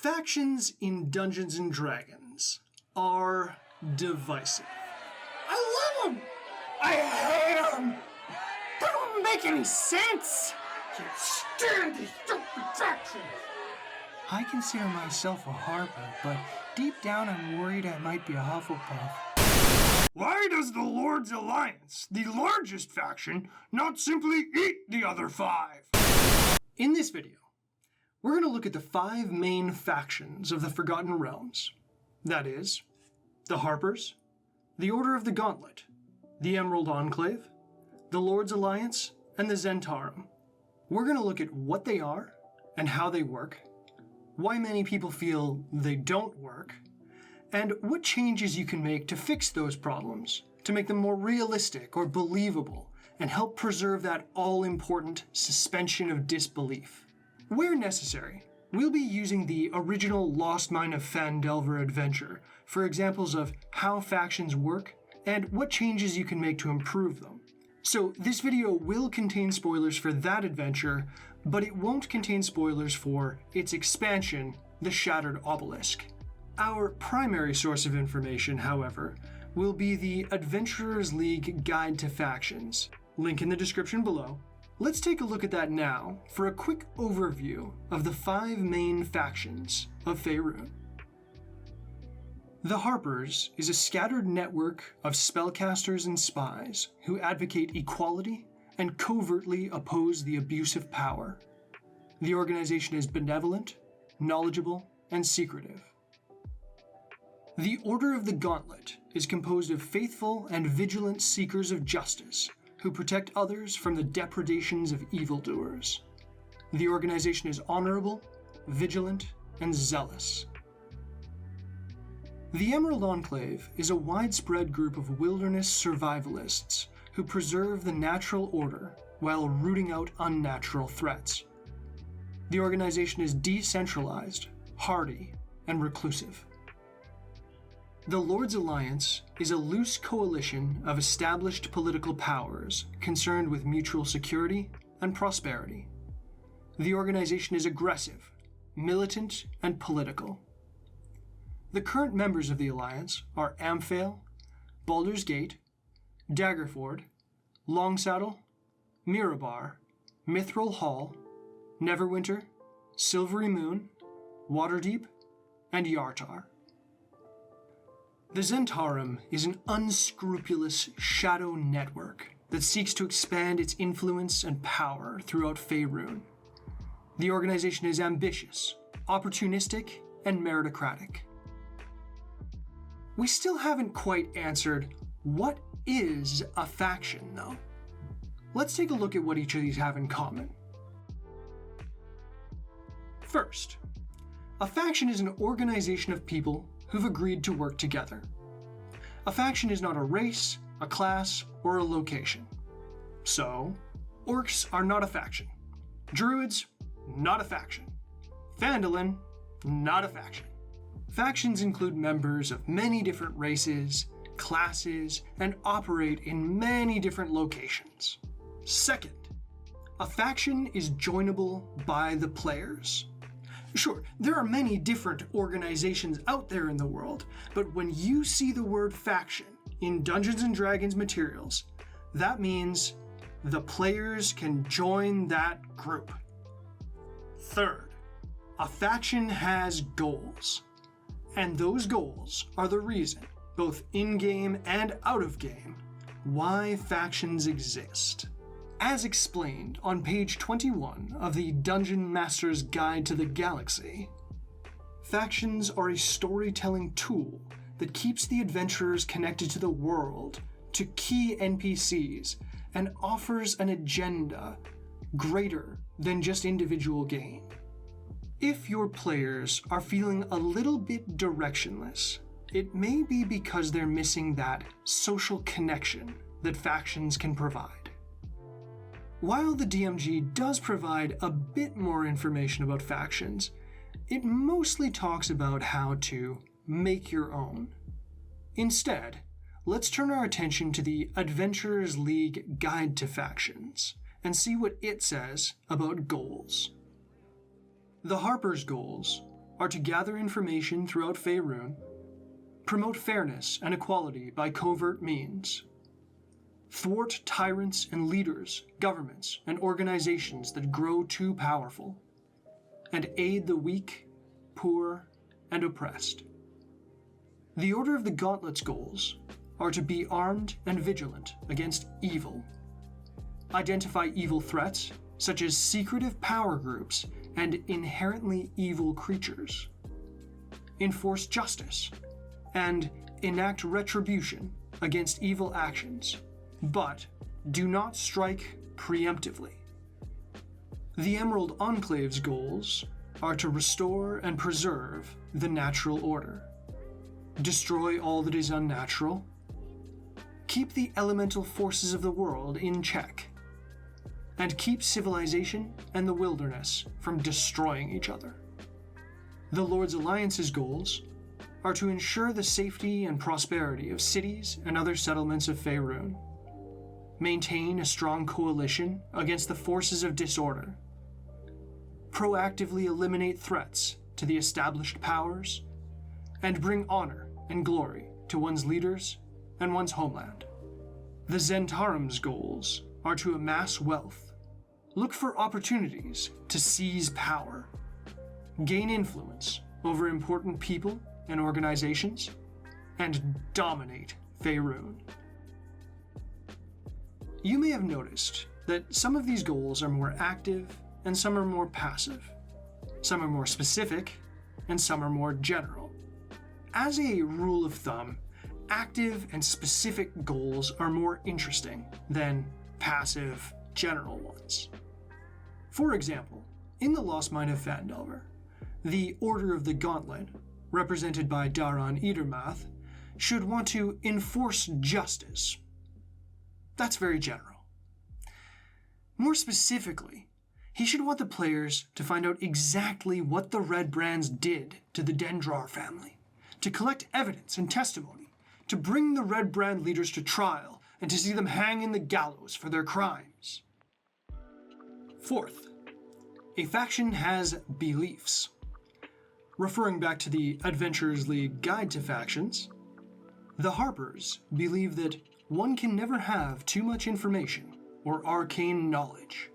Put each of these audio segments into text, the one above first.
Factions in Dungeons & Dragons are divisive. I love them! I hate them! They don't make any sense! Can't stand these stupid factions! I consider myself a Harper, but deep down I'm worried I might be a Hufflepuff. Why does the Lord's Alliance, the largest faction, not simply eat the other 5? In this video, we're going to look at the 5 main factions of the Forgotten Realms. That is, the Harpers, the Order of the Gauntlet, the Emerald Enclave, the Lord's Alliance, and the Zentarum. We're going to look at what they are and how they work, why many people feel they don't work, and what changes you can make to fix those problems, to make them more realistic or believable, and help preserve that all-important suspension of disbelief. Where necessary, we'll be using the original Lost Mine of Phandelver adventure for examples of how factions work and what changes you can make to improve them. So this video will contain spoilers for that adventure, but it won't contain spoilers for its expansion, the Shattered Obelisk. Our primary source of information, however, will be the Adventurers League Guide to Factions, link in the description below. Let's take a look at that now for a quick overview of the 5 main factions of Faerun. The Harpers is a scattered network of spellcasters and spies who advocate equality and covertly oppose the abuse of power. The organization is benevolent, knowledgeable, and secretive. The Order of the Gauntlet is composed of faithful and vigilant seekers of justice who protect others from the depredations of evildoers. The organization is honorable, vigilant, and zealous. The Emerald Enclave is a widespread group of wilderness survivalists who preserve the natural order while rooting out unnatural threats. The organization is decentralized, hardy, and reclusive. The Lord's Alliance is a loose coalition of established political powers concerned with mutual security and prosperity. The organization is aggressive, militant, and political. The current members of the Alliance are Amphail, Baldur's Gate, Daggerford, Longsaddle, Mirabar, Mithril Hall, Neverwinter, Silvery Moon, Waterdeep, and Yartar. The Zentarum is an unscrupulous shadow network that seeks to expand its influence and power throughout Faerun. The organization is ambitious, opportunistic, and meritocratic. We still haven't quite answered what is a faction, though. Let's take a look at what each of these have in common. First, a faction is an organization of people who've agreed to work together. A faction is not a race, a class, or a location. So, orcs are not a faction. Druids, not a faction. Phandalin, not a faction. Factions include members of many different races, classes, and operate in many different locations. Second, a faction is joinable by the players. Sure, there are many different organizations out there in the world, but when you see the word faction in Dungeons & Dragons materials, that means the players can join that group. Third, a faction has goals, and those goals are the reason, both in-game and out of game, why factions exist. As explained on page 21 of the Dungeon Master's Guide to the Galaxy, factions are a storytelling tool that keeps the adventurers connected to the world, to key NPCs, and offers an agenda greater than just individual gain. If your players are feeling a little bit directionless, it may be because they're missing that social connection that factions can provide. While the DMG does provide a bit more information about factions, it mostly talks about how to make your own. Instead, let's turn our attention to the Adventurers League Guide to Factions and see what it says about goals. The Harper's goals are to gather information throughout Faerun, promote fairness and equality by covert means, thwart tyrants and leaders, governments, and organizations that grow too powerful, and aid the weak, poor, and oppressed. The Order of the Gauntlet's goals are to be armed and vigilant against evil, identify evil threats such as secretive power groups and inherently evil creatures, enforce justice, and enact retribution against evil actions, but do not strike preemptively. The Emerald Enclave's goals are to restore and preserve the natural order, destroy all that is unnatural, keep the elemental forces of the world in check, and keep civilization and the wilderness from destroying each other. The Lord's Alliance's goals are to ensure the safety and prosperity of cities and other settlements of Faerun, maintain a strong coalition against the forces of disorder, proactively eliminate threats to the established powers, and bring honor and glory to one's leaders and one's homeland. The Zentarim's goals are to amass wealth, look for opportunities to seize power, gain influence over important people and organizations, and dominate Faerun. You may have noticed that some of these goals are more active and some are more passive. Some are more specific and some are more general. As a rule of thumb, active and specific goals are more interesting than passive, general ones. For example, in the Lost Mine of Phandelver, the Order of the Gauntlet, represented by Daran Edermath, should want to enforce justice. That's very general. More specifically, he should want the players to find out exactly what the Red Brands did to the Dendrar family, to collect evidence and testimony, to bring the Red Brand leaders to trial, and to see them hang in the gallows for their crimes. Fourth, a faction has beliefs. Referring back to the Adventurers League Guide to Factions, the Harpers believe that one can never have too much information or arcane knowledge.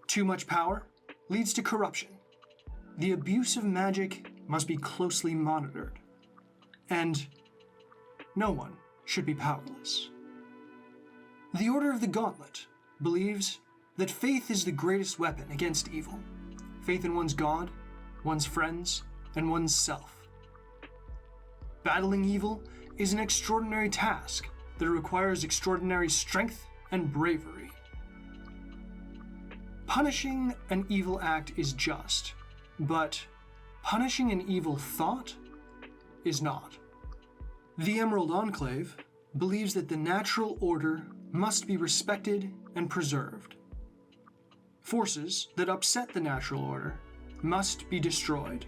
Too much power leads to corruption. The abuse of magic must be closely monitored. And no one should be powerless. The Order of the Gauntlet believes that faith is the greatest weapon against evil. Faith in one's God, one's friends, and one's self. Battling evil is an extraordinary task that requires extraordinary strength and bravery. Punishing an evil act is just, but punishing an evil thought is not. The Emerald Enclave believes that the natural order must be respected and preserved. Forces that upset the natural order must be destroyed,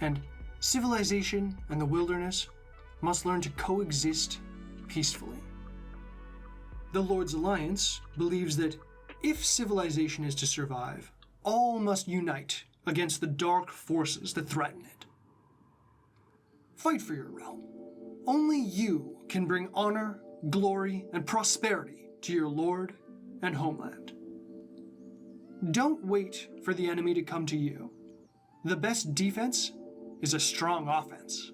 and civilization and the wilderness must learn to coexist peacefully. The Lord's Alliance believes that if civilization is to survive, all must unite against the dark forces that threaten it. Fight for your realm. Only you can bring honor, glory, and prosperity to your lord and homeland. Don't wait for the enemy to come to you. The best defense is a strong offense.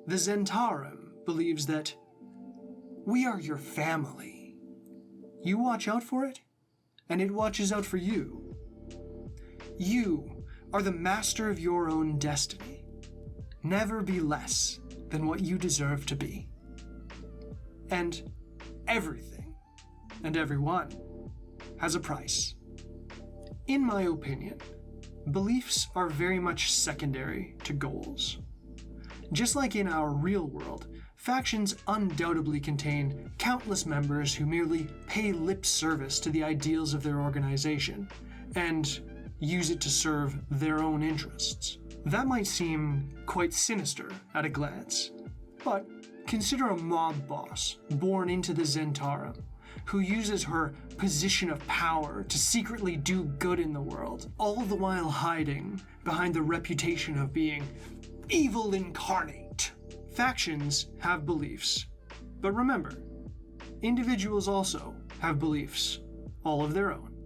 The Zentarim believes that we are your family. You watch out for it, and it watches out for you. You are the master of your own destiny. Never be less than what you deserve to be. And everything and everyone has a price. In my opinion, beliefs are very much secondary to goals. Just like in our real world, factions undoubtedly contain countless members who merely pay lip service to the ideals of their organization and use it to serve their own interests. That might seem quite sinister at a glance, but consider a mob boss born into the Zentarim who uses her position of power to secretly do good in the world, all the while hiding behind the reputation of being evil incarnate. Factions have beliefs, but remember, individuals also have beliefs, all of their own.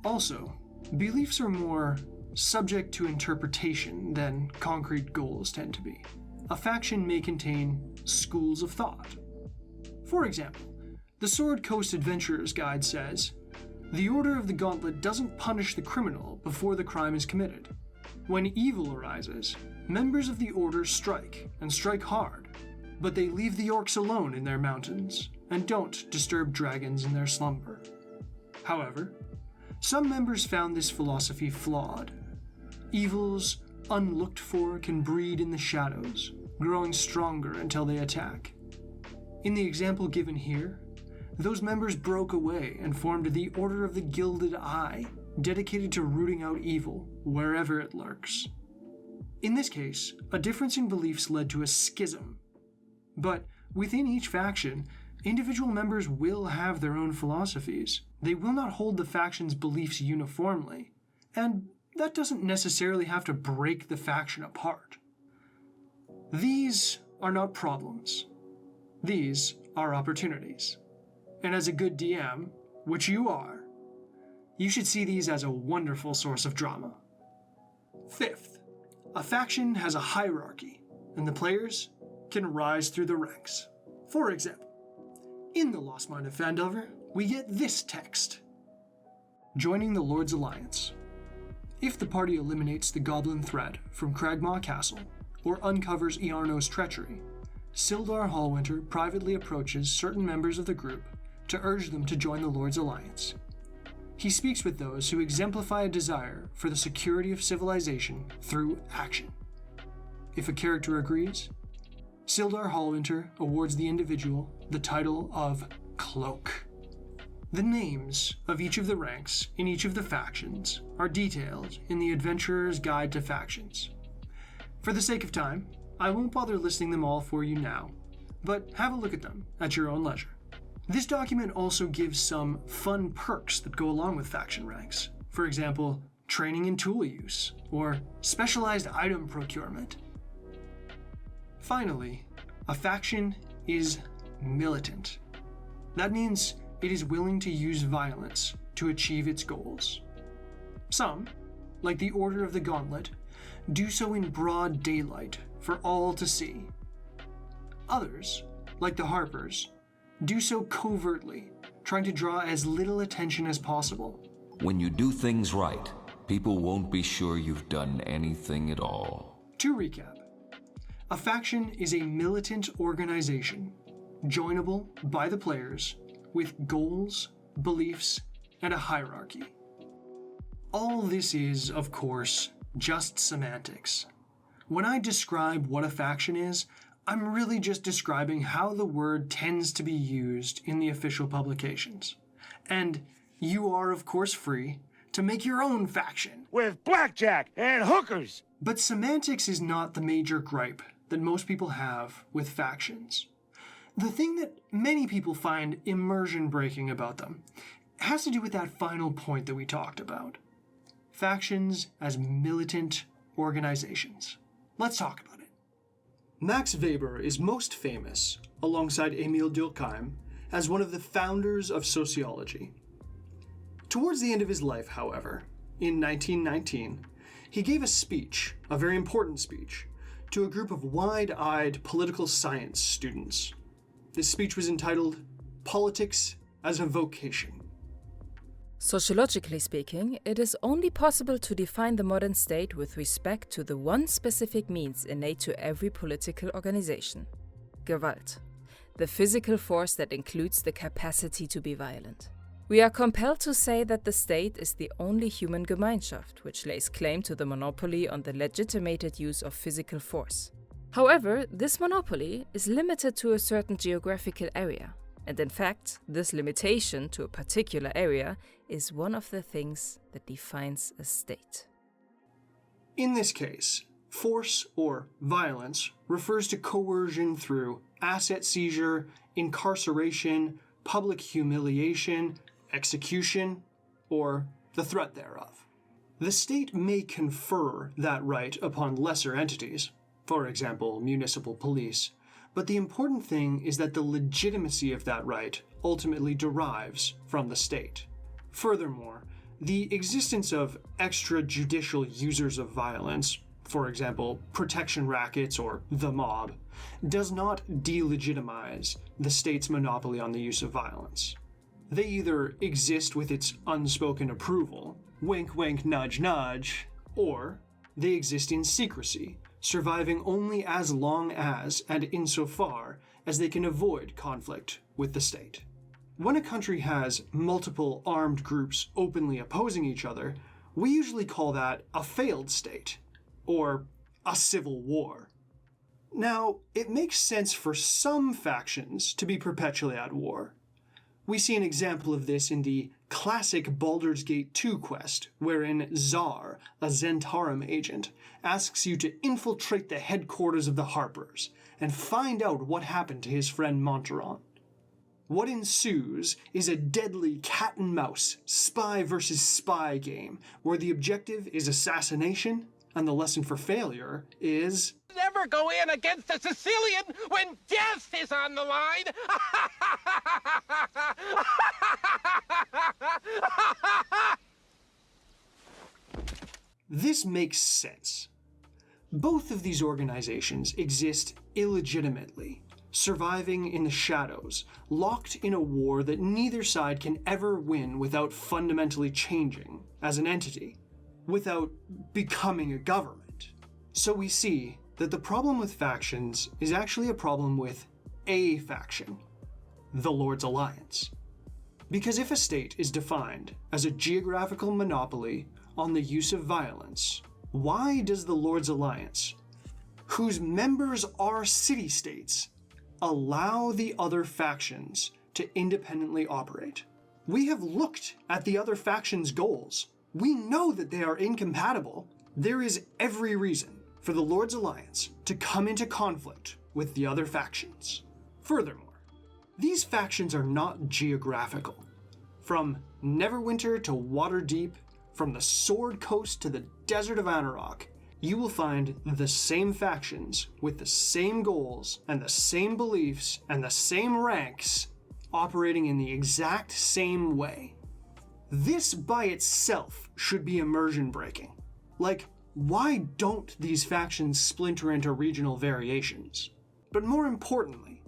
Also, beliefs are more subject to interpretation than concrete goals tend to be. A faction may contain schools of thought. For example, the Sword Coast Adventurers Guide says, "The Order of the Gauntlet doesn't punish the criminal before the crime is committed. When evil arises, members of the Order strike, and strike hard, but they leave the orcs alone in their mountains, and don't disturb dragons in their slumber." However, some members found this philosophy flawed. Evils unlooked for can breed in the shadows, growing stronger until they attack. In the example given here, those members broke away and formed the Order of the Gilded Eye, dedicated to rooting out evil wherever it lurks. In this case, a difference in beliefs led to a schism. But within each faction, individual members will have their own philosophies. They will not hold the faction's beliefs uniformly, and that doesn't necessarily have to break the faction apart. These are not problems. These are opportunities. And as a good DM, which you are, you should see these as a wonderful source of drama. Fifth, a faction has a hierarchy, and the players can rise through the ranks. For example, in The Lost Mine of Phandelver, we get this text. Joining the Lord's Alliance. If the party eliminates the goblin threat from Cragmaw Castle, or uncovers Llanos' treachery, Sildar Hallwinter privately approaches certain members of the group to urge them to join the Lord's Alliance. He speaks with those who exemplify a desire for the security of civilization through action. If a character agrees, Sildar Hallwinter awards the individual the title of Cloak. The names of each of the ranks in each of the factions are detailed in the Adventurer's Guide to Factions. For the sake of time, I won't bother listing them all for you now, but have a look at them at your own leisure. This document also gives some fun perks that go along with faction ranks. For example, training in tool use, or specialized item procurement. Finally, a faction is militant. That means it is willing to use violence to achieve its goals. Some, like the Order of the Gauntlet, do so in broad daylight for all to see. Others, like the Harpers, do so covertly, trying to draw as little attention as possible. When you do things right, people won't be sure you've done anything at all. To recap, a faction is a militant organization, joinable by the players, with goals, beliefs, and a hierarchy. All this is, of course, just semantics. When I describe what a faction is, I'm really just describing how the word tends to be used in the official publications. And you are, of course, free to make your own faction. With blackjack and hookers! But semantics is not the major gripe that most people have with factions. The thing that many people find immersion-breaking about them has to do with that final point that we talked about. Factions as militant organizations. Let's talk about it. Max Weber is most famous, alongside Emil Durkheim, as one of the founders of sociology. Towards the end of his life, however, in 1919, he gave a speech, a very important speech, to a group of wide-eyed political science students. This speech was entitled, Politics as a Vocation. Sociologically speaking, it is only possible to define the modern state with respect to the one specific means innate to every political organization: Gewalt, the physical force that includes the capacity to be violent. We are compelled to say that the state is the only human Gemeinschaft which lays claim to the monopoly on the legitimated use of physical force. However, this monopoly is limited to a certain geographical area, and in fact, this limitation to a particular area is one of the things that defines a state. In this case, force or violence refers to coercion through asset seizure, incarceration, public humiliation, execution, or the threat thereof. The state may confer that right upon lesser entities, for example, municipal police, but the important thing is that the legitimacy of that right ultimately derives from the state. Furthermore, the existence of extrajudicial users of violence, for example, protection rackets or the mob, does not delegitimize the state's monopoly on the use of violence. They either exist with its unspoken approval, wink wink nudge nudge, or they exist in secrecy, surviving only as long as and insofar as they can avoid conflict with the state. When a country has multiple armed groups openly opposing each other, we usually call that a failed state, or a civil war. Now, it makes sense for some factions to be perpetually at war. We see an example of this in the classic Baldur's Gate 2 quest, wherein Czar, a Zentarum agent, asks you to infiltrate the headquarters of the Harpers and find out what happened to his friend Montaron. What ensues is a deadly cat-and-mouse, spy versus spy game, where the objective is assassination, and the lesson for failure is... Never go in against a Sicilian when death is on the line! This makes sense. Both of these organizations exist illegitimately, surviving in the shadows, locked in a war that neither side can ever win without fundamentally changing as an entity, without becoming a government. So we see that the problem with factions is actually a problem with a faction, the Lord's Alliance. Because if a state is defined as a geographical monopoly on the use of violence, why does the Lord's Alliance, whose members are city-states, allow the other factions to independently operate? We have looked at the other factions' goals. We know that they are incompatible. There is every reason for the Lord's Alliance to come into conflict with the other factions. Furthermore, these factions are not geographical. From Neverwinter to Waterdeep, from the Sword Coast to the Desert of Anarok, you will find the same factions with the same goals and the same beliefs and the same ranks operating in the exact same way. This by itself should be immersion breaking. Like, why don't these factions splinter into regional variations? But more importantly,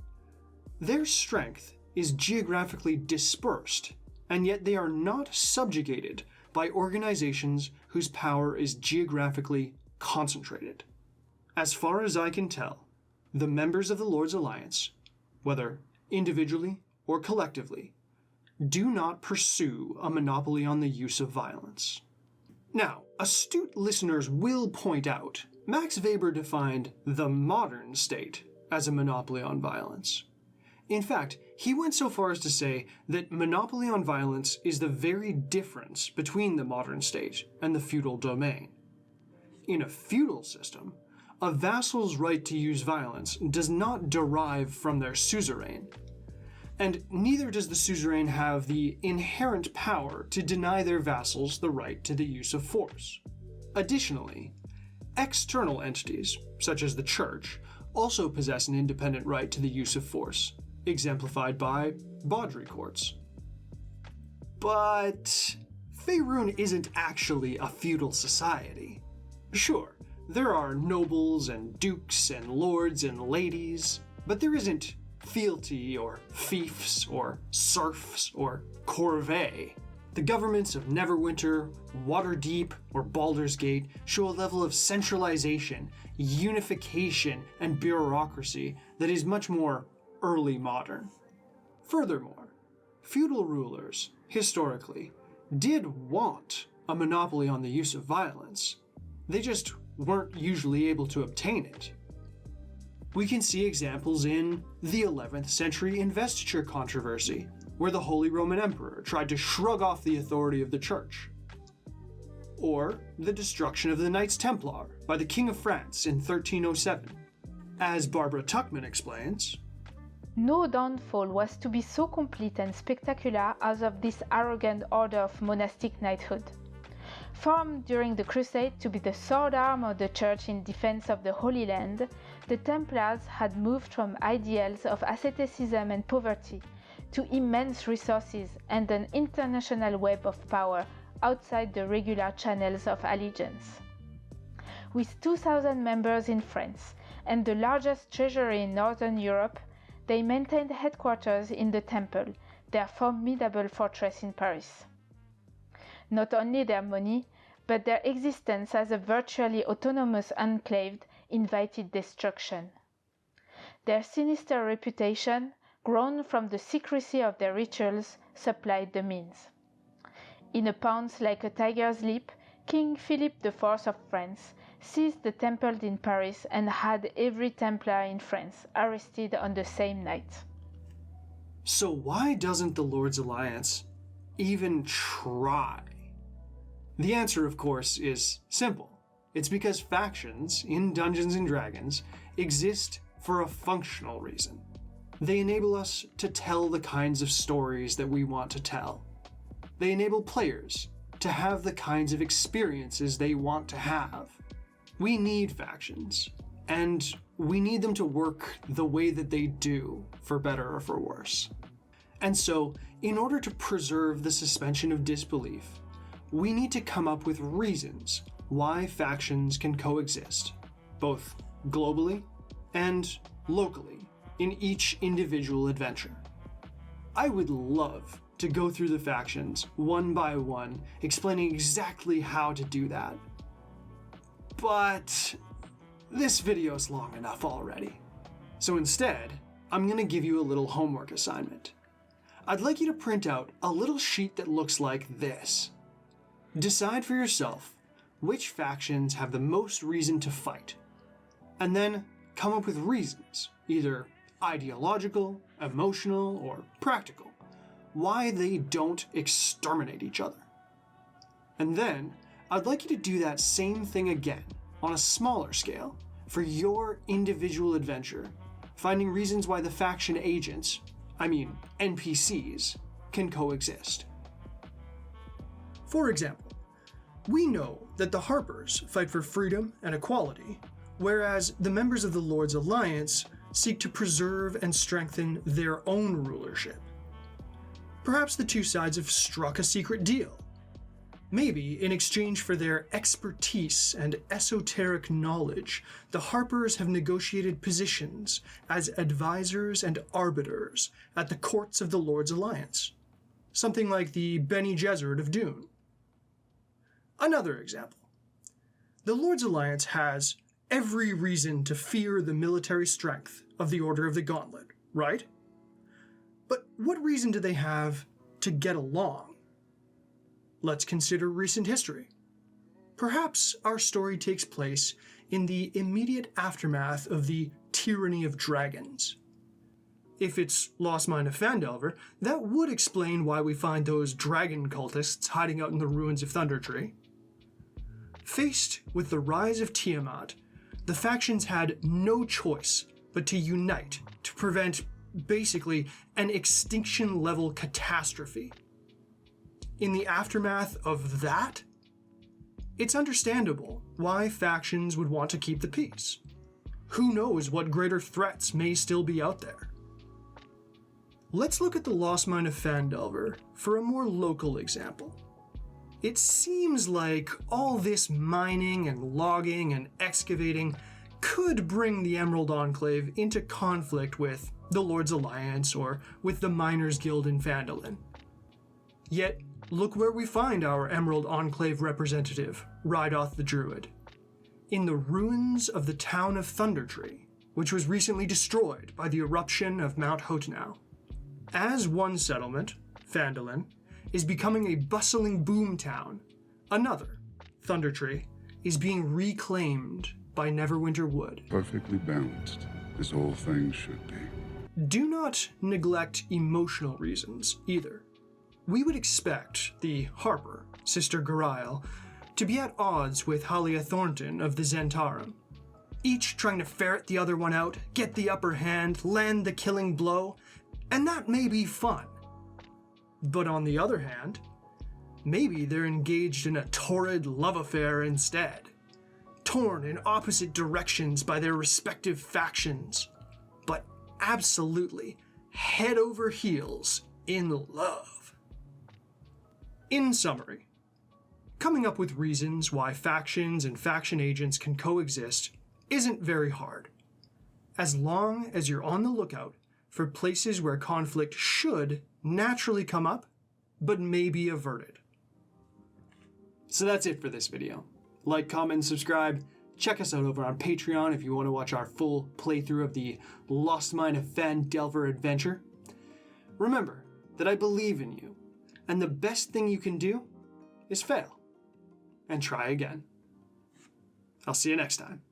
their strength is geographically dispersed, and yet they are not subjugated by organizations whose power is geographically concentrated. As far as I can tell, the members of the Lord's Alliance, whether individually or collectively, do not pursue a monopoly on the use of violence. Now, astute listeners will point out, Max Weber defined the modern state as a monopoly on violence. In fact, he went so far as to say that monopoly on violence is the very difference between the modern state and the feudal domain. In a feudal system, a vassal's right to use violence does not derive from their suzerain, and neither does the suzerain have the inherent power to deny their vassals the right to the use of force. Additionally, external entities, such as the church, also possess an independent right to the use of force, exemplified by Baudry courts. But Faerun isn't actually a feudal society. Sure, there are nobles and dukes and lords and ladies, but there isn't fealty or fiefs or serfs or corvée. The governments of Neverwinter, Waterdeep, or Baldur's Gate show a level of centralization, unification, and bureaucracy that is much more early modern. Furthermore, feudal rulers, historically, did want a monopoly on the use of violence. They just weren't usually able to obtain it. We can see examples in the 11th century investiture controversy, where the Holy Roman Emperor tried to shrug off the authority of the Church. Or the destruction of the Knights Templar by the King of France in 1307. As Barbara Tuchman explains, No downfall was to be so complete and spectacular as of this arrogant order of monastic knighthood. Formed during the Crusade to be the sword arm of the Church in defense of the Holy Land, the Templars had moved from ideals of asceticism and poverty to immense resources and an international web of power outside the regular channels of allegiance. With 2,000 members in France and the largest treasury in Northern Europe, they maintained headquarters in the Temple, their formidable fortress in Paris. Not only their money, but their existence as a virtually autonomous enclave invited destruction. Their sinister reputation, grown from the secrecy of their rituals, supplied the means. In a pounce like a tiger's leap, King Philip IV of France seized the temple in Paris and had every Templar in France arrested on the same night. So why doesn't the Lord's Alliance even try? The answer, of course, is simple. It's because factions in Dungeons & Dragons exist for a functional reason. They enable us to tell the kinds of stories that we want to tell. They enable players to have the kinds of experiences they want to have. We need factions, and we need them to work the way that they do, for better or for worse. And so, in order to preserve the suspension of disbelief, we need to come up with reasons why factions can coexist, both globally and locally, in each individual adventure. I would love to go through the factions one by one, explaining exactly how to do that. But this video's long enough already. So instead, I'm gonna give you a little homework assignment. I'd like you to print out a little sheet that looks like this. Decide for yourself which factions have the most reason to fight, and then come up with reasons, either ideological, emotional, or practical, why they don't exterminate each other. And then, I'd like you to do that same thing again, on a smaller scale, for your individual adventure, finding reasons why the faction agents, NPCs, can coexist. For example, we know that the Harpers fight for freedom and equality, whereas the members of the Lord's Alliance seek to preserve and strengthen their own rulership. Perhaps the two sides have struck a secret deal. Maybe, in exchange for their expertise and esoteric knowledge, the Harpers have negotiated positions as advisors and arbiters at the courts of the Lord's Alliance. Something like the Bene Gesserit of Dune. Another example. The Lord's Alliance has every reason to fear the military strength of the Order of the Gauntlet, right? But what reason do they have to get along? Let's consider recent history. Perhaps our story takes place in the immediate aftermath of the Tyranny of Dragons. If it's Lost Mine of Phandelver, that would explain why we find those dragon cultists hiding out in the ruins of Thundertree. Faced with the rise of Tiamat, the factions had no choice but to unite to prevent, basically, an extinction-level catastrophe. In the aftermath of that, it's understandable why factions would want to keep the peace. Who knows what greater threats may still be out there? Let's look at the Lost Mine of Phandelver for a more local example. It seems like all this mining and logging and excavating could bring the Emerald Enclave into conflict with the Lord's Alliance or with the Miners' Guild in Phandalin. Yet, look where we find our Emerald Enclave representative, Rydoth the Druid. In the ruins of the town of Thundertree, which was recently destroyed by the eruption of Mount Hotenau. As one settlement, Phandalin, is becoming a bustling boom town, another, Thundertree, is being reclaimed by Neverwinter Wood. Perfectly balanced, as all things should be. Do not neglect emotional reasons, either. We would expect the Harper, Sister Garail, to be at odds with Halia Thornton of the Zentarum. each trying to ferret the other one out, get the upper hand, land the killing blow, and that may be fun. But on the other hand, maybe they're engaged in a torrid love affair instead, torn in opposite directions by their respective factions, but absolutely head over heels in love. In summary, coming up with reasons why factions and faction agents can coexist isn't very hard, as long as you're on the lookout for places where conflict should naturally come up, but may be averted. So that's it for this video. Like, comment, and subscribe. Check us out over on Patreon if you want to watch our full playthrough of the Lost Mine of Phandelver adventure. Remember that I believe in you, and the best thing you can do is fail and try again. I'll see you next time.